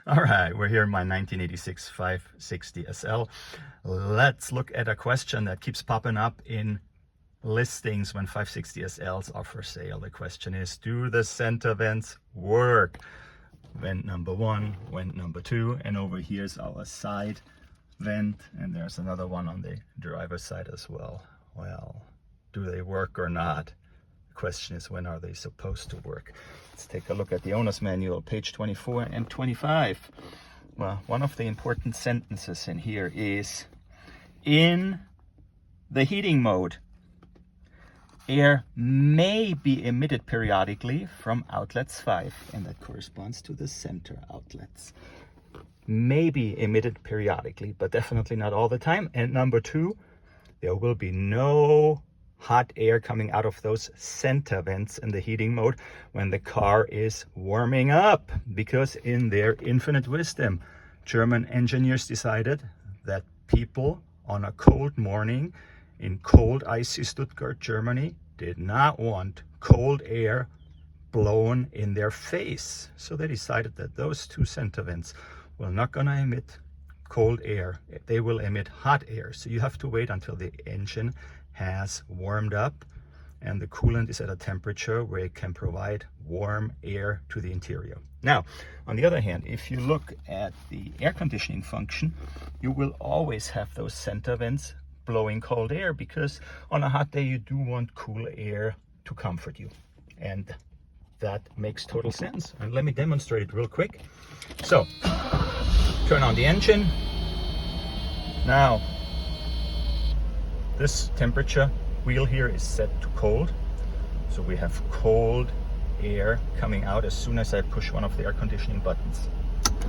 All right, we're here in my 1986 560 SL. Let's look at a question that keeps popping up in listings when 560 SLs are for sale. The question is, do the center vents work? Vent number one, vent number two, and over here's our side vent, and there's another one on the driver's side as well. Well, do they work or not? The question is, when are they supposed to work? Let's take a look at the owner's manual, page 24 and 25. Well, one of the important sentences in here is, in the heating mode, air may be emitted periodically from outlets 5, and that corresponds to the center outlets. May be emitted periodically, but definitely not all the time. And number 2, there will be no hot air coming out of those center vents in the heating mode when the car is warming up, because in their infinite wisdom, German engineers decided that people on a cold morning in cold, icy Stuttgart, Germany, did not want cold air blown in their face. So they decided that those two center vents were not going to emit cold air. They will emit hot air. So you have to wait until the engine has warmed up and the coolant is at a temperature where it can provide warm air to the interior. Now, on the other hand, if you look at the air conditioning function, you will always have those center vents blowing cold air, because on a hot day you do want cool air to comfort you, and that makes total sense. And let me demonstrate it real quick. So turn on the engine. Now this temperature wheel here is set to cold, so we have cold air coming out as soon as I push one of the air conditioning buttons.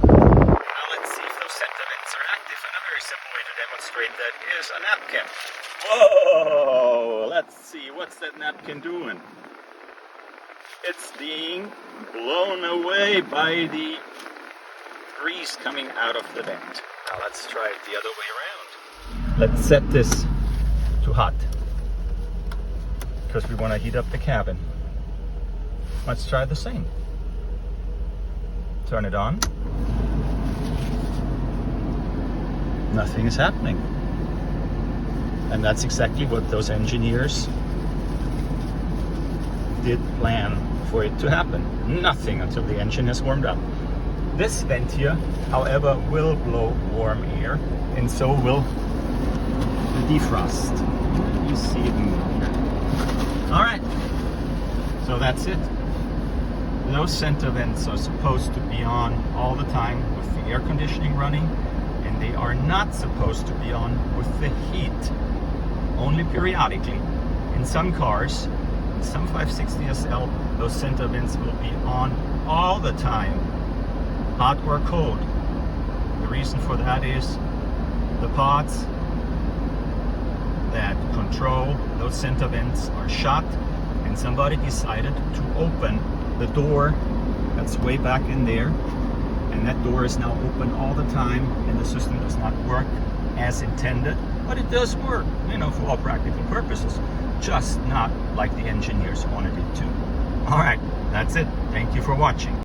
Now let's see if those center vents are active, and a very simple way to demonstrate that is a napkin. Whoa! Let's see, what's that napkin doing? It's being blown away by the breeze coming out of the vent. Now let's try it the other way around. Let's set this to hot, because we want to heat up the cabin. Let's try the same. Turn it on. Nothing is happening. And that's exactly what those engineers did plan for it to happen. Nothing until the engine is warmed up. This vent here, however, will blow warm air, and so will the defrost. You see it moving here. All right, so that's it. Those center vents are supposed to be on all the time with the air conditioning running, and they are not supposed to be on with the heat, only periodically. In some cars, in some 560 SL, those center vents will be on all the time, hot or cold. The reason for that is the pods that control those center vents are shot, and somebody decided to open the door that's way back in there, and that door is now open all the time, and the system does not work as intended, but it does work, for all practical purposes, just not like the engineers wanted it to. All right, that's it. Thank you for watching.